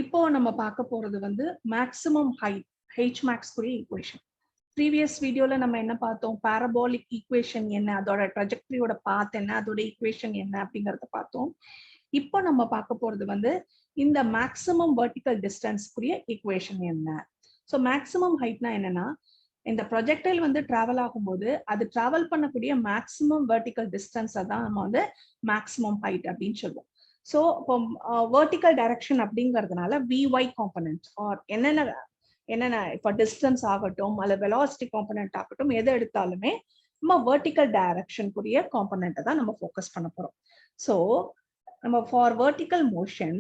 இப்போ நம்ம பார்க்க போறது வந்து மேக்ஸிமம் ஹைட் Hmax குரிய ஈக்குவேஷன். ப்ரீவியஸ் வீடியோல நம்ம என்ன பார்த்தோம், பாரபோலிக் ஈக்குவேஷன் என்ன, அதோட ட்ராஜெக்டரியோட பாத் என்ன, அதோட ஈக்குவேஷன் என்ன அப்படிங்கறத பார்த்தோம். இப்போ நம்ம பார்க்க போறது வந்து இந்த மேக்ஸிமம் வெர்டிகல் டிஸ்டன்ஸ் குரிய ஈக்குவேஷன் என்ன. ஸோ மேக்ஸிமம் ஹைட்னா என்னன்னா, இந்த ப்ரொஜெக்டைல் வந்து டிராவல் ஆகும்போது அது டிராவல் பண்ணக்கூடிய மேக்ஸிமம் வெர்டிகல் டிஸ்டன்ஸ் தான் நம்ம வந்து மேக்ஸிமம் ஹைட் அப்படின்னு சொல்லுவோம். ஸோ இப்போ வெர்டிகல் டைரக்ஷன் அப்படிங்கிறதுனால விஒய் காம்பனன்ட் ஆர் என்னென்ன இப்போ டிஸ்டன்ஸ் ஆகட்டும் அல்ல வெலாசிட்டி காம்பனன்ட் ஆகட்டும், எது எடுத்தாலுமே நம்ம வெர்டிகல் டைரக்ஷனுக்குரிய காம்பனண்ட்டை தான் நம்ம ஃபோக்கஸ் பண்ண போறோம். ஸோ நம்ம ஃபார் வெர்டிகல் மோஷன்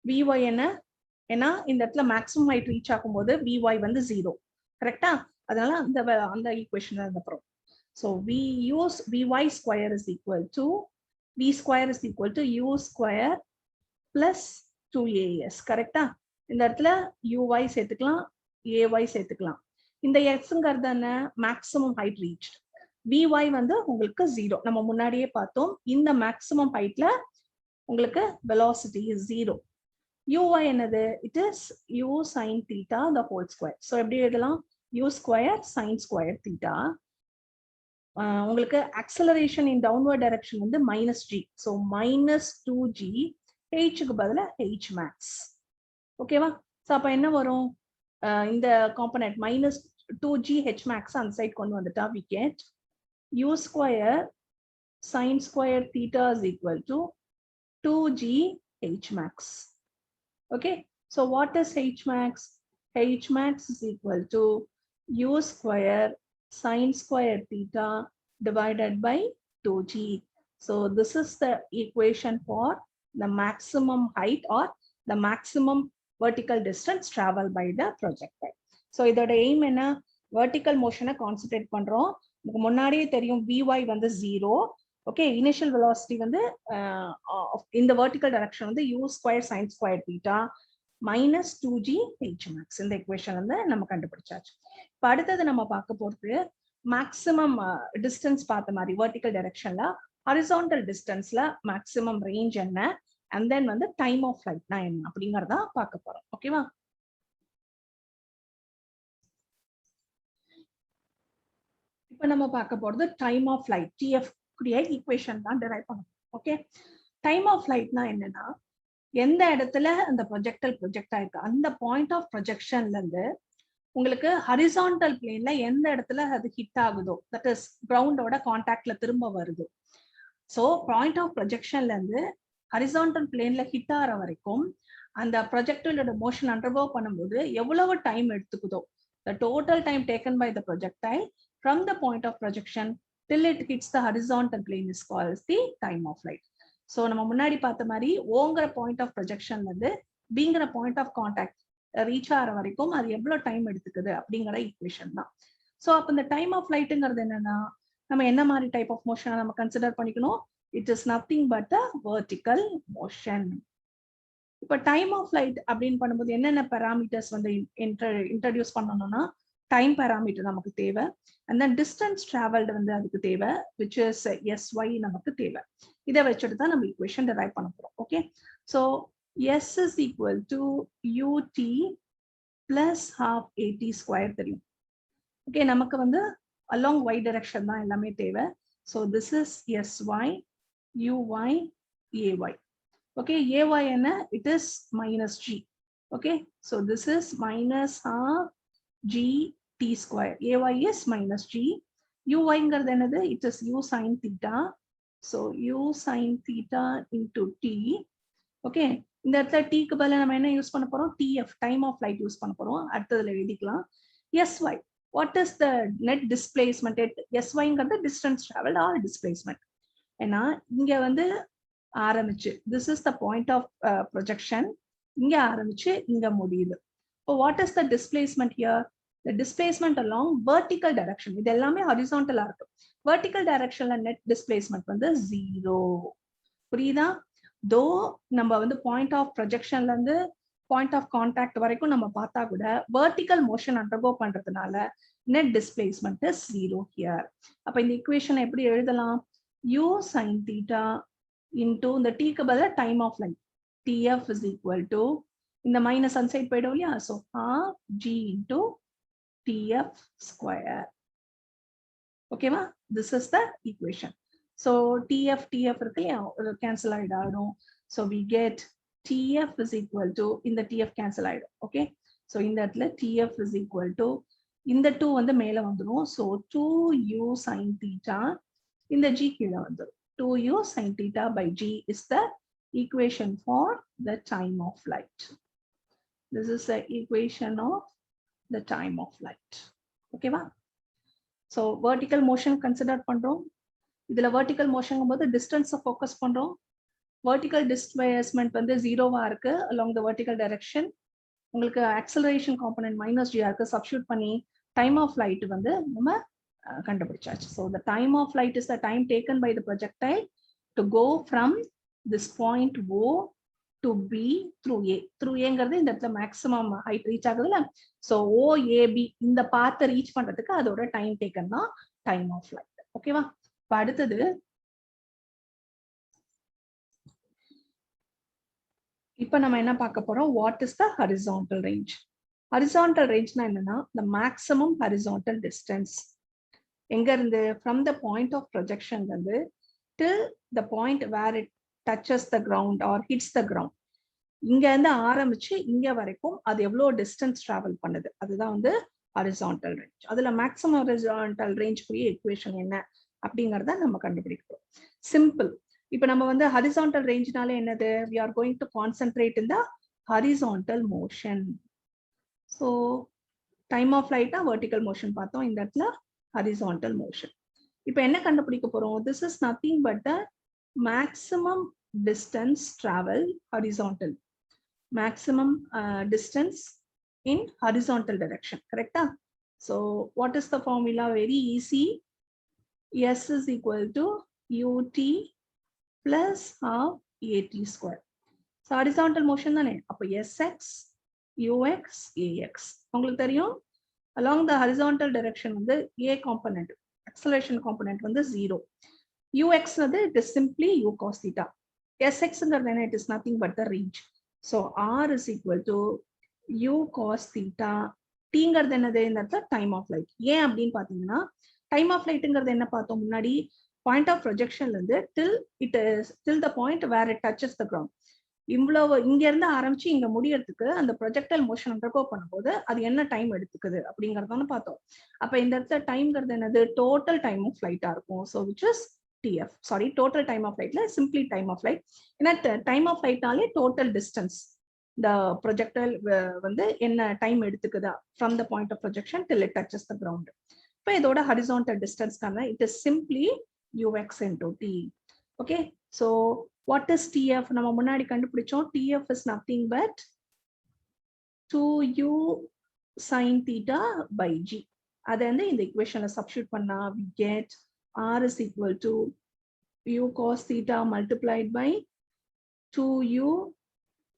விஒய் என்ன, ஏன்னா இந்த இடத்துல மேக்ஸிமம் ஹைட் ரீச் ஆகும்போது விஒய் வந்து 0, கரெக்டா? அதனால அந்த ஈக்குவேஷன் தான் இந்த problem. So we use vy square is equal to v square is equal to u square plus 2as, கரெக்டா? இந்த இடத்துல uy சேர்த்துக்கலாம், ay சேர்த்துக்கலாம். இந்த xங்கிறது என்ன, மேக்ஸிமம் ஹைட் ரீச். vy வந்து உங்களுக்கு 0, நம்ம முன்னாடியே பார்த்தோம். இந்த மேக்ஸிமம் ஹைட்ல உங்களுக்கு velocity is 0. uy என்னது, it is u sin theta the whole square. So எப்படி எழுதலாம், u square sin square theta. உங்களுக்கு acceleration in downward direction வந்து -g. ஸோ -2g hக்கு பதிலா hmax. ஓகேவா? ஸோ அப்ப என்ன வரும், இந்த காம்பனன்ட் -2g hmax அந்த சைட் கொண்டு வந்துட்டா we get u square sin square theta is equal to 2g hmax. Okay, so what is hmax? Hmax is equal to u square sin square theta divided by 2g. So this is the equation for the maximum height or the maximum vertical distance traveled by the projectile. So இதோட aim என்ன, vertical motion concentrate பண்றோம். உங்களுக்கு முன்னாடியே தெரியும் vy வந்து 0. Okay, initial velocity வந்து இந்த vertical direction வந்து u square sin square theta -2g hmax. இந்த ஈக்குவேஷன் வந்து நம்ம கண்டுபிடிச்சாச்சு. இப்போ அடுத்தது நம்ம பார்க்க போறது மேக்ஸிமம் டிஸ்டன்ஸ் பார்த்த மாதிரி வெர்டிகல் டைரக்ஷன்ல ஹாரிசான்டல் டிஸ்டன்ஸ்ல மேக்ஸிமம் ரேஞ்ச் என்ன, அண்ட் தென் வந்து டைம் ஆஃப் ஃளைட்னா என்ன அப்படிங்கறத பார்க்க போறோம். ஓகேவா? இப்போ நம்ம பார்க்க போறது டைம் ஆஃப் ஃளைட், TF குரிய ஈக்குவேஷன் தான் டிரைவ் பண்ணணும். ஓகே, டைம் ஆஃப் ஃளைட்னா என்னன்னா, எந்த இடத்துல அந்த ப்ரொஜெக்டல் ப்ரொஜெக்ட் ஆயிருக்கு அந்த பாயிண்ட் ஆஃப் ப்ரொஜெக்ஷன்ல இருந்து உங்களுக்கு ஹரிசான்டல் பிளேன்ல எந்த இடத்துல அது ஹிட் ஆகுதோ, தட் இஸ் கிரவுண்டோட கான்டாக்ட்ல திரும்ப வருது. ஸோ பாயிண்ட் ஆஃப் ப்ரொஜெக்ஷன்ல இருந்து ஹரிசான்டல் பிளேன்ல ஹிட் ஆகிற வரைக்கும் அந்த ப்ரொஜெக்டைலோட மோஷன் அண்டர்கோ பண்ணும்போது எவ்வளவு time எடுத்துக்குதோ, the total time taken by the projectile from the point of projection till it hits the horizontal plane is called the time of flight. So நம்ம முன்னாடி பார்த்த மாதிரி ஓங்கிற பாயிண்ட் ஆஃப் ப்ரொஜெக்ஷன்ல இருந்து பிங்கிற பாயிண்ட் ஆஃப் கான்டாக்ட் ரீச் ஆகிற வரைக்கும் அது எவ்வளவு டைம் எடுத்துக்குது அப்படிங்கிற ஈக்குவேஷன் தான். ஸோ அப்போ இந்த டைம் ஆஃப் ஃளைட்டுங்கிறது என்னன்னா, நம்ம என்ன மாதிரி டைப் ஆஃப் மோஷனை நம்ம கன்சிடர் பண்ணிக்கணும், it is nothing but a vertical motion. இப்போ டைம் ஆஃப் ஃளைட் அப்படின்னு பண்ணும்போது என்னென்ன பேராமீட்டர்ஸ் வந்து இன்ட்ரடியூஸ் பண்ணணும்னா, டைம் பேராமீட்டர் நமக்கு தேவை, அண்ட் தென் டிஸ்டன்ஸ் டிராவல்டு வந்து அதுக்கு தேவை, விச் இஸ் SY நமக்கு தேவை. இதை வச்சுட்டு தான் நம்ம ஈக்குவேஷன் டிரைவ் பண்ண போறோம். Okay, so S is equal to ut plus half at square தெரியும். ஓகே, நமக்கு வந்து along y direction தான் எல்லாமே தேவை. So this is SY, uy, ay. Okay, ay என்ன, it is -g. Okay, so this is minus half g t square. ay is -g. uy ங்கிறது என்னது, it is u sin theta. So u sin theta into t. Okay, இந்த இடத்துல t-க்கு பதிலா நம்ம என்ன use பண்ண போறோம், TF time of flight use பண்ண போறோம். அடுத்ததுல எழுதிக்கலாம் SY. What is the net displacement? SY-ங்கிறது distance traveled or displacement. ஏன்னா இங்க வந்து ஆரம்பிச்சு this is the point of projection, இங்க ஆரம்பிச்சு இங்க முடியுது. So what is the displacement here? The displacement along vertical direction. இது எல்லாமே ஹாரிசான்டலா இருக்கு. vertical directionல net displacement வந்து 0. புரியுதா? தோ நம்ம வந்து பாயிண்ட் ஆஃப் ப்ரொஜெக்ஷன்ல இருந்து பாயிண்ட் ஆஃப் கான்டாக்ட் வரைக்கும் நம்ம பார்த்தா கூட வெர்டிகல் மோஷன் அண்டர்கோ பண்றதுனால net displacement is 0 here. அப்ப இந்த equation எப்படி எழுதலாம்? u sin theta into the t க்கு பதிலா time of flight. tf is equal to இந்த minus on side போயிடும் இல்லையா? So half g into tf square. Okay, ma? This is the equation. So tf இருக்கு இல்லையா? cancel ஆயிடும். So we get tf is equal to இந்த tf cancel ஆயிடும். Okay. So இந்த இடத்துல tf is equal to இந்த 2 வந்து மேல வந்துரும். So 2u sin theta இந்த g கீழ வந்துரும். 2u sin theta by g is the equation for the time of flight. This is the equation of the time of flight. Okay va? So vertical motion consider பண்றோம். இதுல vertical motion போது distance focus பண்றோம். Vertical displacement வந்து 0வா இருக்கு along the vertical direction. உங்களுக்கு acceleration component minus g இருக்கு substitute பண்ணி time of flight வந்து நம்ம கண்டுபிடிச்சாச்சு. So the time of flight is the time taken by the projectile to go from this point O to B through A. Through Aங்கிறது இந்த இடத்துல maximum height reach ஆகுதுல. So OAB இந்த path reach பண்றதுக்கு அதோட time taken தான் time of flight. ஓகேவா? இப்ப அடுத்தது இப்ப நம்ம என்ன பார்க்க போறோம்? What is the horizontal range? Horizontal range னா என்னன்னா the maximum horizontal distance. எங்க இருந்து? From the point of projection வந்து till the point where it touches the ground or hits the ground. இங்க இருந்து ஆரம்பிச்சு இங்க வரைக்கும் அது எவ்வளவு டிஸ்டன்ஸ் டிராவல் பண்ணுது, அதுதான் வந்து horizontal range. அதுல maximum horizontal range உரிய equation என்ன அப்படிங்கறத நம்ம கண்டுபிடிக்கிறோம். சிம்பிள். இப்ப நம்ம வந்து horizontal rangeனால என்னது? We are going to concentrate in the horizontal motion. So time of flight vertical motion பார்த்தோம், இந்த இடத்துல horizontal motion. இப்ப என்ன கண்டுபிடிக்க போறோம்? This is nothing but the maximum distance travel horizontal. Maximum distance in horizontal direction, correct? So what is the formula? Very easy. S is equal to ut plus half at square. So horizontal motion தானே, அப்ப sx ux ax உங்களுக்கு தெரியும். Along the horizontal direction வந்து a component acceleration component வந்து 0. ux வந்து it is simply u cos theta. sx ங்கிறது it is nothing but the range. So r is equal to u cos theta. t ங்கிறது என்னது? இந்த இடத்துல time of flight. ஏன் அப்படின்னு பாத்தீங்கன்னா time of flight ங்கிறது என்ன பார்த்தோம் முன்னாடி? Point of projection இருந்து till the point where it touches the ground. இவ்வளவு இங்க இருந்து ஆரம்பிச்சு இங்க முடியறதுக்கு அந்த projectile motion undergo பண்ணும்போது அது என்ன டைம் எடுத்துக்குது அப்படிங்கறதான பார்த்தோம். அப்ப இந்த இடத்துல டைம்ங்கிறது என்னது? டோட்டல் டைம் ஆஃப் ஃபிளைட்டா இருக்கும். So which is TF. Sorry, total time of flightல simply time of flight. ஏன்னா time of flightனாலே total distance. The projectile வந்து என்ன time எடுத்துக்குதா from the point of projection till it touches the ground. இப்ப இதோட horizontal distance கான it is simply ux into t. Okay, so what is TF? நம்ம முன்னாடி கண்டுபிடிச்சோம். TF is nothing but 2u sin theta by g. அதை வந்து இந்த equationல substitute பண்ணா we get r is equal to u cos theta multiplied by 2u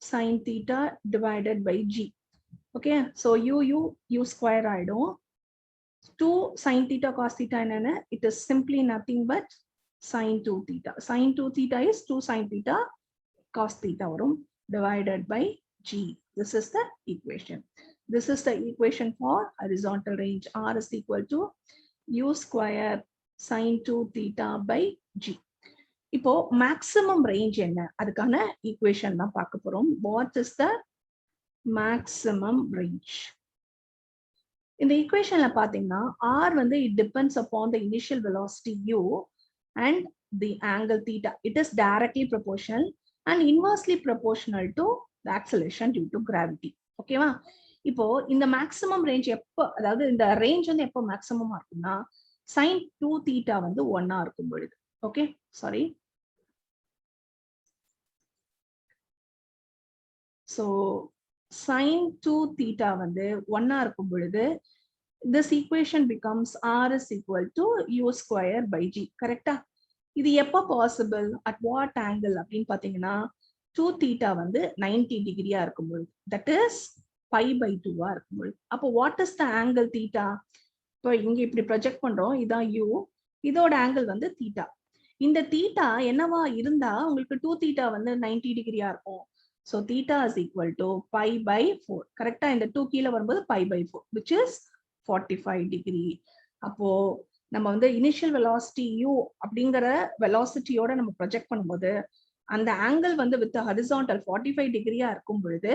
sin theta divided by g. Okay, so u square ஆயிடும். 2 sin theta cos theta என்னன்னா it is simply nothing but sin 2 theta. Sin 2 theta is 2 sin theta cos theta வரும் divided by g. This is the equation. This is the equation for horizontal range. R is equal to u square sin 2 theta by g. இப்போ maximum range என்ன? அதுக்கான equation தான் பார்க்க போறோம். What is the maximum range? இந்த equationல பாத்தீங்கன்னா r வந்து it depends upon the initial velocity u and the angle theta. It is directly proportional and inversely proportional to the acceleration due to gravity. ஓகேவா? இப்போ இந்த maximum range எப்போ, அதாவது இந்த range வந்து எப்போ maximum இருக்கும்னா sin 2 theta வந்து 1 இருக்கும் பொழுது. Okay, sorry. So sin 2 theta வந்து 1 இருக்கும் பொழுது this equation becomes r is equal to u square by g. கரெக்டா? இது எப்போ பாசிபிள்? at what angle அப்படின்னு பாத்தீங்கன்னா 2 theta வந்து 90 டிகிரியா இருக்கும்போது, that is pi by 2 இருக்கும்போது. அப்போ what is the angle theta? இப்போ இங்க இப்படி ப்ரொஜெக்ட் பண்றோம், இதான் u, இதோட ஆங்கிள் வந்து தீட்டா. இந்த தீட்டா என்னவா இருந்தா உங்களுக்கு 2 தீட்டா வந்து 90 டிகிரியா இருக்கும். So theta is equal to pi by 4. கரெக்டா இந்த 2 கீழே வரும்போது pi by 4 which is 45 degree. அப்போ நம்ம வந்து இனிஷியல் வெலாசிட்டி u அப்படிங்கிற வெலாசிட்டியோட நம்ம ப்ரொஜெக்ட் பண்ணும்போது அந்த ஆங்கிள் வந்து வித் ஹரிசான்டல் 45 டிகிரியா இருக்கும் பொழுது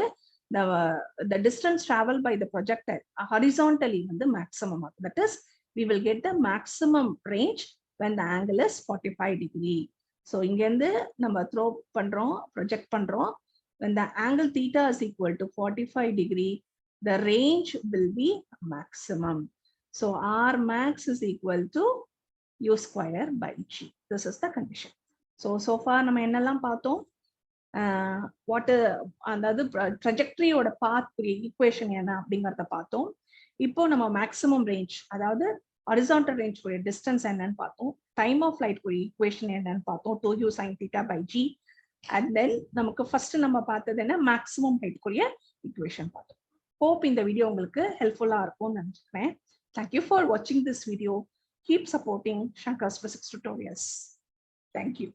the distance traveled by the projectile horizontally வந்து maximum. That is, we will get the maximum range when the angle is 45 degree. So இங்க இருந்து நம்ம throw பண்றோம், project பண்றோம். When the angle theta is equal to 45 degree, the range will be maximum. So R max is equal to u square by g. This is the condition. So far நம்ம என்னெல்லாம் பார்த்தோம்? What அதாவது ட்ரெஜெக்டரியோட பாத் equation என்ன அப்படிங்கிறத பார்த்தோம். இப்போ நம்ம maximum range அதாவது ஹரிசான்டல் ரேஞ்ச் கூடிய டிஸ்டன்ஸ் என்னன்னு பார்த்தோம். டைம் ஆஃப் ஃபிளைட் கூடிய ஈக்குவேஷன் என்னன்னு பார்த்தோம், 2u sin theta by g. And then நமக்கு ஃபர்ஸ்ட் நம்ம பார்த்தது என்ன, மேக்ஸிமம் ஹைட் கூடிய ஈக்குவேஷன் பார்த்தோம். ஹோப் இந்த வீடியோ உங்களுக்கு ஹெல்ப்ஃபுல்லா இருக்கும்னு நினைக்கிறேன். தேங்க்யூ ஃபார் வாட்சிங் this video. Keep supporting Shankar's physics tutorials. Thank you.